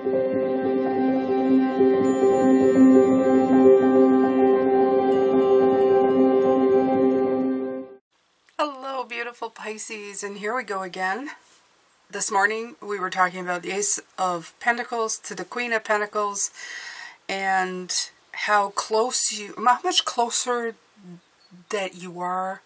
Hello, beautiful Pisces, and here we go again. This morning we were talking about the Ace of Pentacles to the Queen of Pentacles and how much closer that you are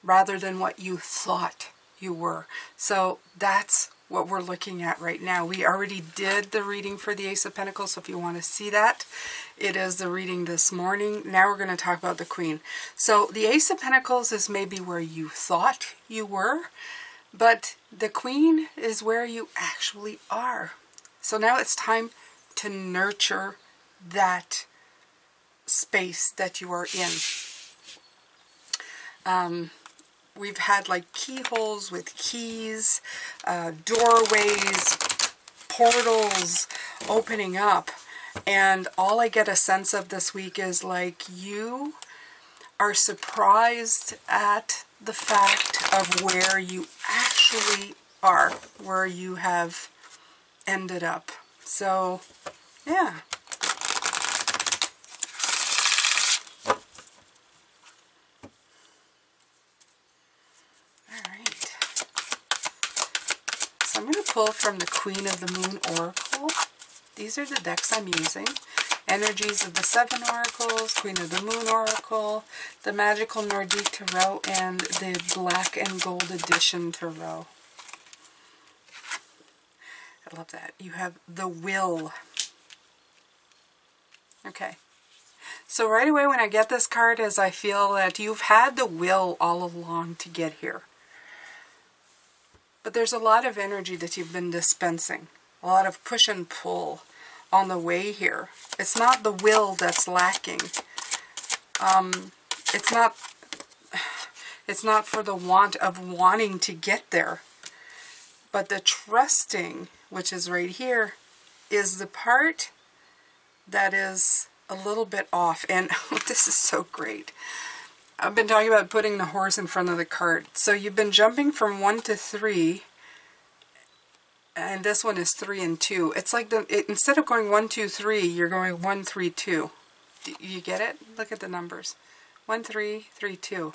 rather than what you thought you were. So that's what we're looking at right now. We already did the reading for the Ace of Pentacles, so if you want to see that, it is the reading this morning. Now we're going to talk about the Queen. So the Ace of Pentacles is maybe where you thought you were, but the Queen is where you actually are. So now it's time to nurture that space that you are in. We've had like keyholes with keys, doorways, portals opening up. And all I get a sense of this week is like you are surprised at the fact of where you actually are, where you have ended up. So, yeah. So I'm going to pull from the Queen of the Moon Oracle. These are the decks I'm using. Energies of the Seven Oracles, Queen of the Moon Oracle, the Magical Nordic Tarot, and the Black and Gold Edition Tarot. I love that. You have the Will. Okay. So right away when I get this card is I feel that you've had the will all along to get here. But there's a lot of energy that you've been dispensing. A lot of push and pull on the way here. It's not the will that's lacking. It's not for the want of wanting to get there. But the trusting, which is right here, is the part that is a little bit off. And this is so great. I've been talking about putting the horse in front of the cart. So you've been jumping from 1 to 3, and this one is 3 and 2. It's like instead of going 1, 2, 3, you're going 1, 3, 2. Do you get it? Look at the numbers. 1, 3, 3, 2.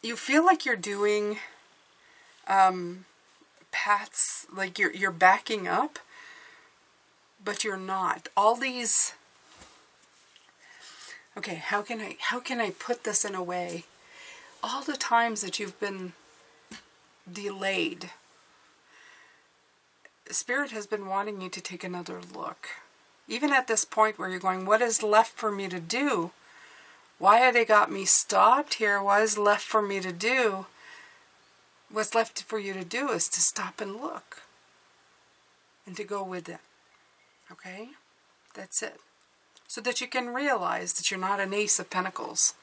You feel like you're doing paths, like you're backing up, but you're not. All these. Okay, how can I put this in a way? All the times that you've been delayed, Spirit has been wanting you to take another look. Even at this point where you're going, what is left for me to do? Why have they got me stopped here? What is left for me to do? What's left for you to do is to stop and look. And to go with it. Okay? That's it. So that you can realize that you're not an Ace of Pentacles.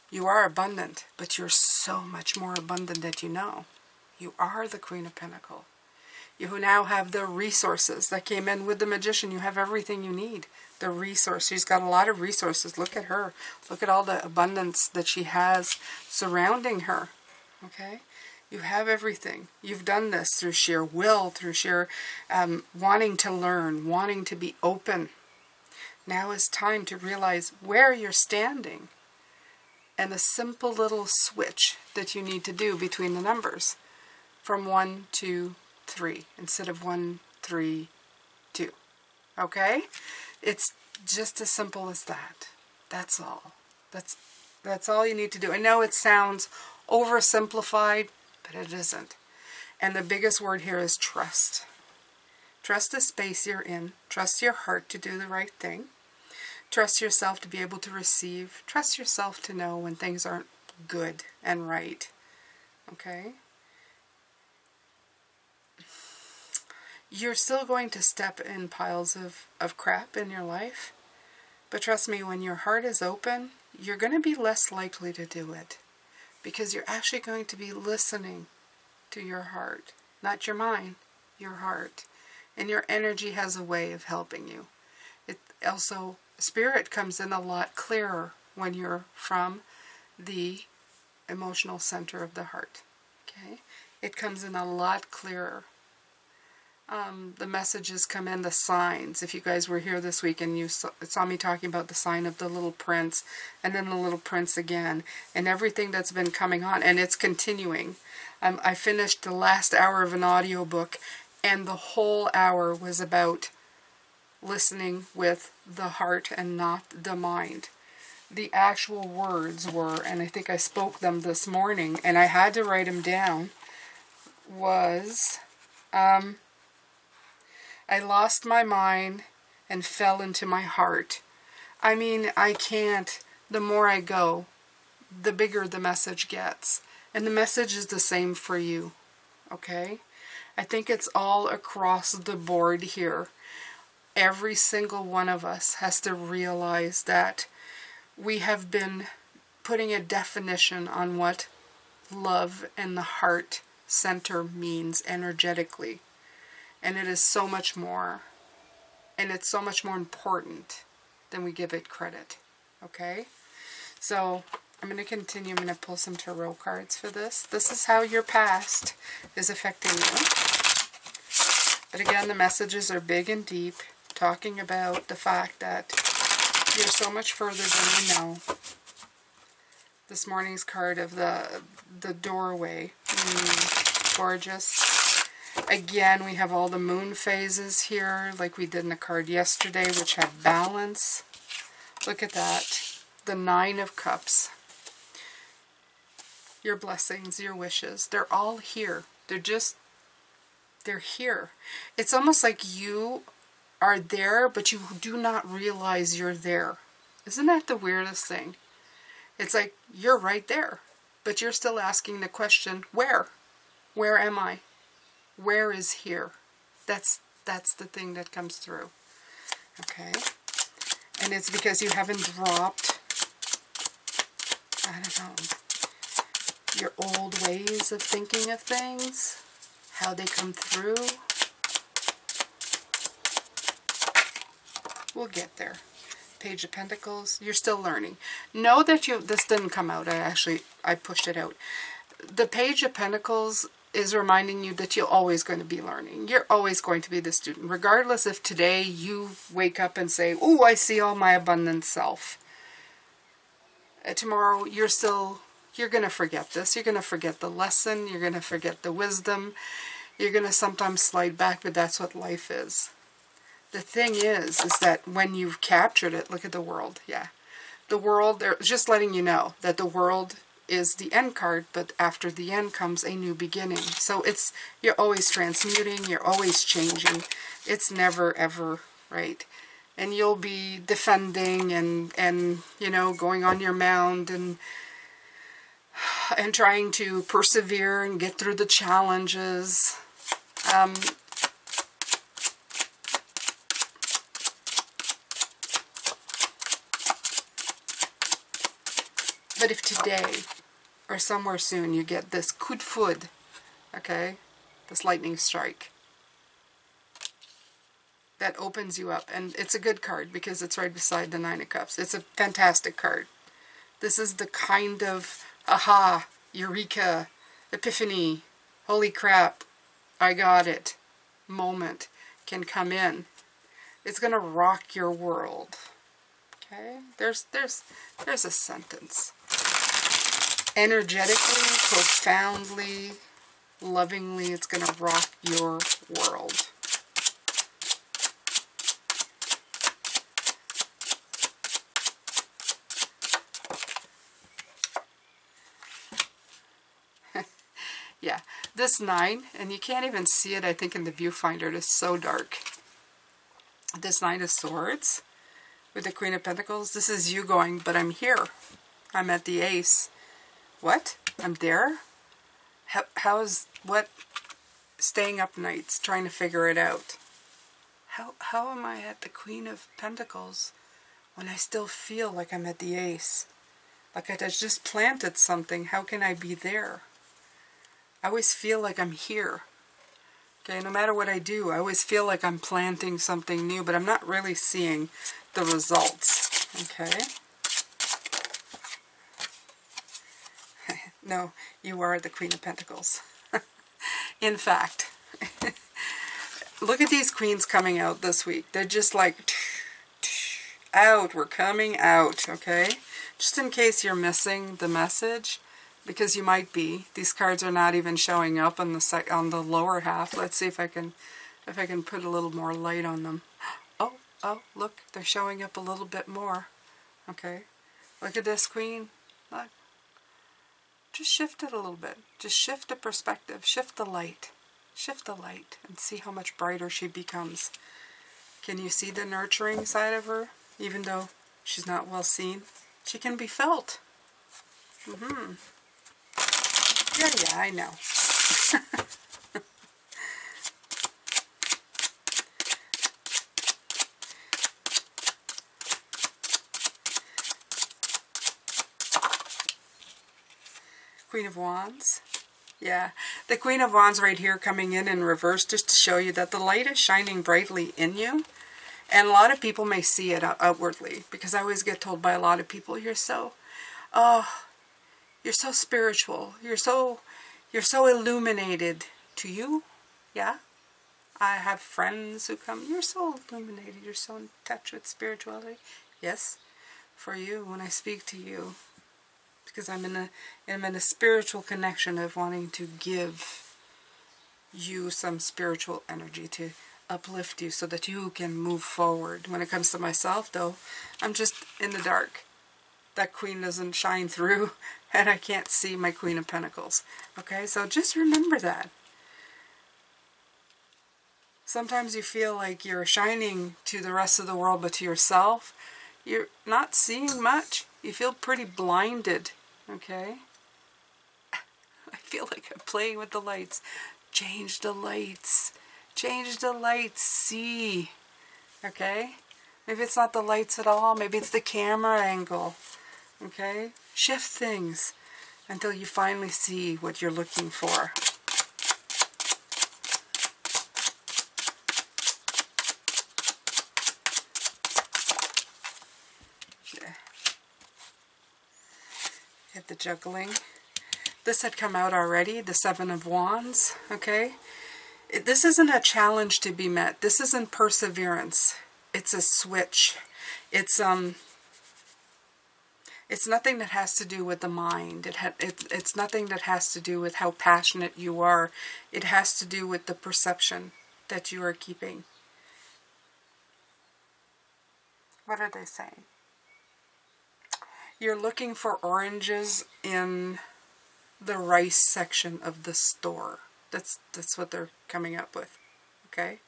You are abundant, but you're so much more abundant than you know. You are the Queen of Pentacles. You now have the resources that came in with the Magician. You have everything you need. The resource. She's got a lot of resources. Look at her. Look at all the abundance that she has surrounding her. Okay? You have everything. You've done this through sheer will, through sheer wanting to learn, wanting to be open. Now is time to realize where you're standing and the simple little switch that you need to do between the numbers from 1 to 3 instead of 1, 3, 2. Okay? It's just as simple as that. That's all. That's all you need to do. I know it sounds oversimplified, but it isn't. And the biggest word here is trust. Trust the space you're in. Trust your heart to do the right thing. Trust yourself to be able to receive. Trust yourself to know when things aren't good and right. Okay? You're still going to step in piles of crap in your life. But trust me, when your heart is open, you're going to be less likely to do it. Because you're actually going to be listening to your heart. Not your mind, your heart. And your energy has a way of helping you. It also, Spirit comes in a lot clearer when you're from the emotional center of the heart. Okay? It comes in a lot clearer. the messages come in, the signs. If you guys were here this week and you saw me talking about the sign of the little prince, and then the little prince again, and everything that's been coming on, and it's continuing. I finished the last hour of an audiobook, and the whole hour was about listening with the heart and not the mind. The actual words were, and I think I spoke them this morning, and I had to write them down, was, I lost my mind and fell into my heart. I mean, I can't, the more I go, the bigger the message gets. And the message is the same for you, okay? I think it's all across the board here. Every single one of us has to realize that we have been putting a definition on what love and the heart center means energetically. And it is so much more. And it's so much more important than we give it credit. Okay? So, I'm going to continue. I'm going to pull some tarot cards for this. This is how your past is affecting you. But again, the messages are big and deep, talking about the fact that you're so much further than you know. This morning's card of the doorway. Gorgeous. Again, we have all the moon phases here, like we did in the card yesterday, which have balance. Look at that. The 9 of Cups. Your blessings, your wishes, they're all here. They're here. It's almost like you are there, but you do not realize you're there. Isn't that the weirdest thing? It's like you're right there, but you're still asking the question, where? Where am I? Where is here? That's the thing that comes through. Okay? And it's because you haven't dropped, I don't know, your old ways of thinking of things, how they come through. We'll get there. Page of Pentacles. You're still learning. Know that this didn't come out. I pushed it out. The Page of Pentacles is reminding you that you're always going to be learning. You're always going to be the student. Regardless if today you wake up and say, oh, I see all my abundant self. Tomorrow you're going to forget this. You're going to forget the lesson. You're going to forget the wisdom. You're going to sometimes slide back, but that's what life is. The thing is that when you've captured it, look at the world. Yeah. The world, they're just letting you know that the world is the end card, but after the end comes a new beginning. So you're always transmuting, you're always changing. It's never ever, right? And you'll be defending and you know, going on your mound and trying to persevere and get through the challenges. But if today or somewhere soon you get this coup de foudre, okay, this lightning strike, that opens you up. And it's a good card because it's right beside the 9 of Cups. It's a fantastic card. This is the kind of aha, eureka, epiphany, holy crap, I got it moment can come in. It's going to rock your world. Okay? There's a sentence. Energetically, profoundly, lovingly, it's going to rock your world. Yeah, this 9, and you can't even see it, I think, in the viewfinder. It is so dark. This 9 of Swords with the Queen of Pentacles. This is you going, but I'm here. I'm at the Ace. What? I'm there? How is, what? Staying up nights, trying to figure it out. How am I at the Queen of Pentacles when I still feel like I'm at the Ace? Like I just planted something. How can I be there? I always feel like I'm here. Okay, no matter what I do, I always feel like I'm planting something new, but I'm not really seeing the results. Okay? No, you are the Queen of Pentacles. In fact, look at these queens coming out this week. They're just like, out, we're coming out, okay? Just in case you're missing the message, because you might be. These cards are not even showing up on the lower half. Let's see if I can put a little more light on them. Oh, look, they're showing up a little bit more. Okay, look at this queen. Look. Just shift it a little bit. Just shift the perspective. Shift the light. Shift the light and see how much brighter she becomes. Can you see the nurturing side of her? Even though she's not well seen, she can be felt. Yeah, I know. Queen of Wands. Yeah, the Queen of Wands right here coming in reverse, just to show you that the light is shining brightly in you. And a lot of people may see it outwardly, because I always get told by a lot of people, you're so spiritual. You're so illuminated. To you, yeah. I have friends who come, you're so illuminated. You're so in touch with spirituality. Yes, for you, when I speak to you. Because I'm in a spiritual connection of wanting to give you some spiritual energy to uplift you so that you can move forward. When it comes to myself, though, I'm just in the dark. That queen doesn't shine through, and I can't see my Queen of Pentacles. Okay, so just remember that. Sometimes you feel like you're shining to the rest of the world, but to yourself, you're not seeing much. You feel pretty blinded. Okay? I feel like I'm playing with the lights. Change the lights. Change the lights. See. Okay? Maybe it's not the lights at all. Maybe it's the camera angle. Okay? Shift things until you finally see what you're looking for. Okay. Get the juggling. This had come out already, the Seven of Wands, okay? This isn't a challenge to be met. This isn't perseverance. It's a switch. It's nothing that has to do with the mind. It's nothing that has to do with how passionate you are. It has to do with the perception that you are keeping. What are they saying? You're looking for oranges in the rice section of the store. That's what they're coming up with. Okay?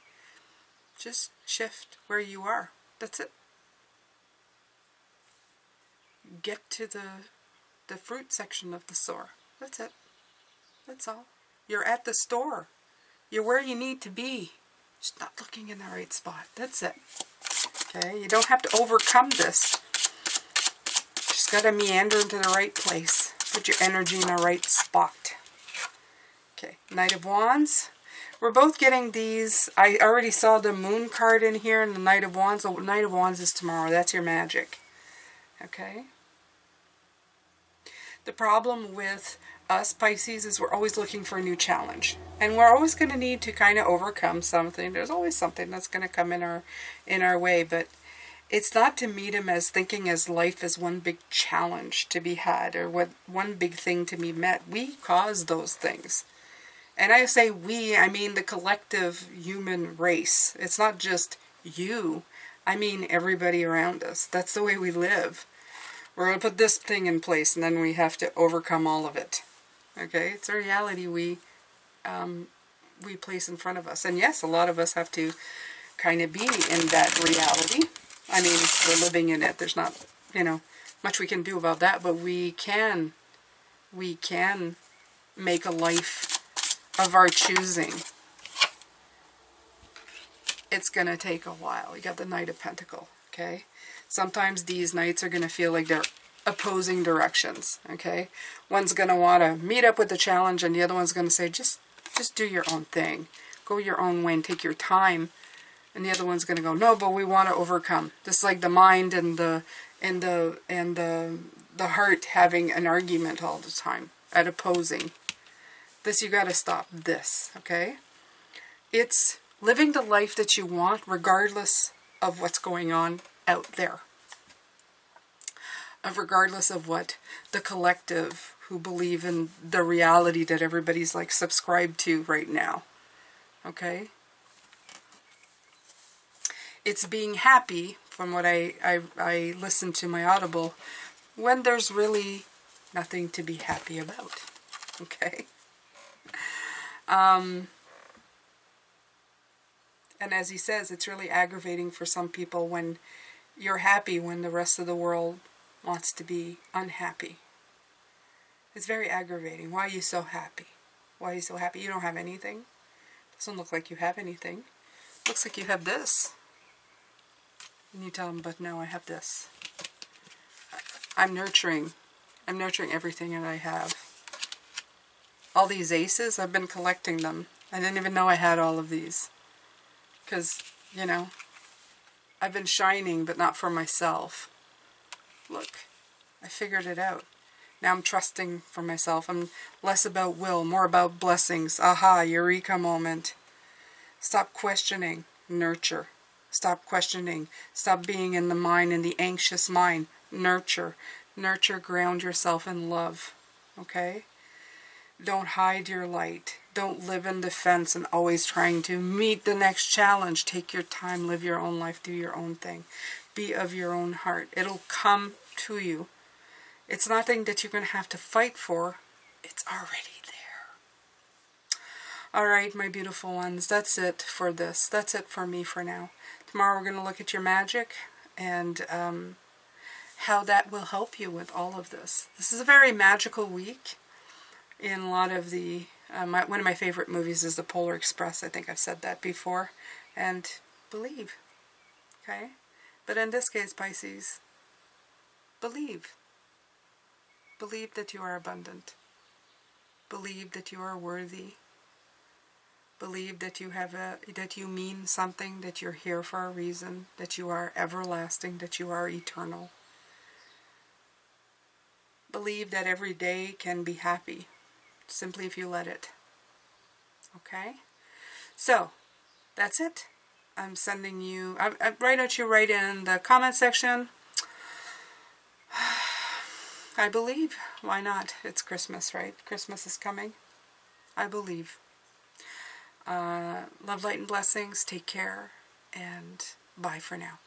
Just shift where you are. That's it. Get to the fruit section of the store. That's it. That's all. You're at the store. You're where you need to be. Just not looking in the right spot. That's it. Okay? You don't have to overcome this. Just got to meander into the right place. Put your energy in the right spot. Okay, Knight of Wands. We're both getting these. I already saw the Moon card in here and the Knight of Wands. The Knight of Wands is tomorrow. That's your magic. Okay? The problem with us Pisces is we're always looking for a new challenge. And we're always going to need to kind of overcome something. There's always something that's going to come in our way, but it's not to meet him as thinking as life as one big challenge to be had or one big thing to be met. We cause those things. And I say we, I mean the collective human race. It's not just you. I mean everybody around us. That's the way we live. We're going to put this thing in place and then we have to overcome all of it. Okay? It's a reality we place in front of us. And yes, a lot of us have to kind of be in that reality. I mean, we're living in it. There's not, much we can do about that, but we can make a life of our choosing. It's going to take a while. You got the Knight of Pentacles, okay? Sometimes these knights are going to feel like they're opposing directions, okay? One's going to want to meet up with the challenge, and the other one's going to say, just do your own thing. Go your own way and take your time. And the other one's going to go, no, but we want to overcome. Just like the mind and the heart having an argument all the time at opposing. This, you got to stop this, okay? It's living the life that you want regardless of what's going on out there. Regardless of what the collective who believe in the reality that everybody's like subscribed to right now. Okay? It's being happy, from what I listened to my Audible, when there's really nothing to be happy about. Okay? And as he says, it's really aggravating for some people when you're happy when the rest of the world wants to be unhappy. It's very aggravating. Why are you so happy? Why are you so happy? You don't have anything. Doesn't look like you have anything. Looks like you have this. And you tell them, but no, I have this. I'm nurturing everything that I have. All these aces, I've been collecting them. I didn't even know I had all of these. Because, you know, I've been shining, but not for myself. Look, I figured it out. Now I'm trusting for myself. I'm less about will, more about blessings. Aha, eureka moment. Stop questioning. Nurture. Stop questioning. Stop being in the mind, in the anxious mind. Nurture. Nurture, ground yourself in love. Okay? Don't hide your light. Don't live in defense and always trying to meet the next challenge. Take your time, live your own life, do your own thing. Be of your own heart. It'll come to you. It's nothing that you're going to have to fight for. It's already there. Alright, my beautiful ones, that's it for this. That's it for me for now. Tomorrow we're going to look at your magic and how that will help you with all of this. This is a very magical week. In a lot of the, one of my favorite movies is The Polar Express. I think I've said that before. And believe. Okay? But in this case, Pisces, believe. Believe that you are abundant. Believe that you are worthy. Believe that you have that you mean something, that you're here for a reason, that you are everlasting, that you are eternal. Believe that every day can be happy. Simply if you let it. Okay? So, that's it. I'm sending you, I write out you right in the comment section. I believe. Why not? It's Christmas, right? Christmas is coming. I believe. Love, light, and blessings. Take care. And bye for now.